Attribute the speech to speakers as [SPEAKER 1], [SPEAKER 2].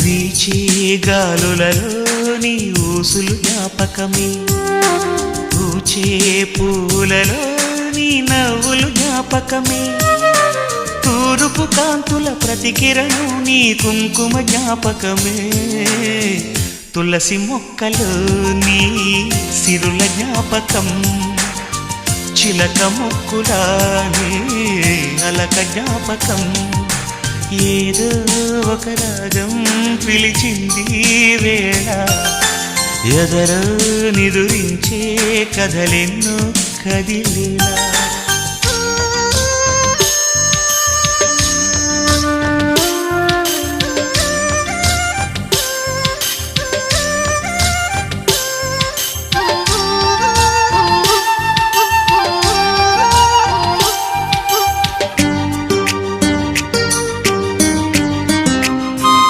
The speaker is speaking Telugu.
[SPEAKER 1] వీచే గాలులలో నీ ఊసులు జ్ఞాపకమే, పూచే పూలలో నీ నవ్వులు జ్ఞాపకమే, తూరుపు కాంతుల ప్రతికిరణం నీ కుంకుమ జ్ఞాపకమే, తులసి మొక్కలో నీ సిరుల జ్ఞాపకం, చిలక మొక్కులానే అలక జ్ఞాపకం, ఏదో ఒక రాగం పిలిచింది వేళ, ఎదరో నిదురించే కథలెన్నో కదిలేలా.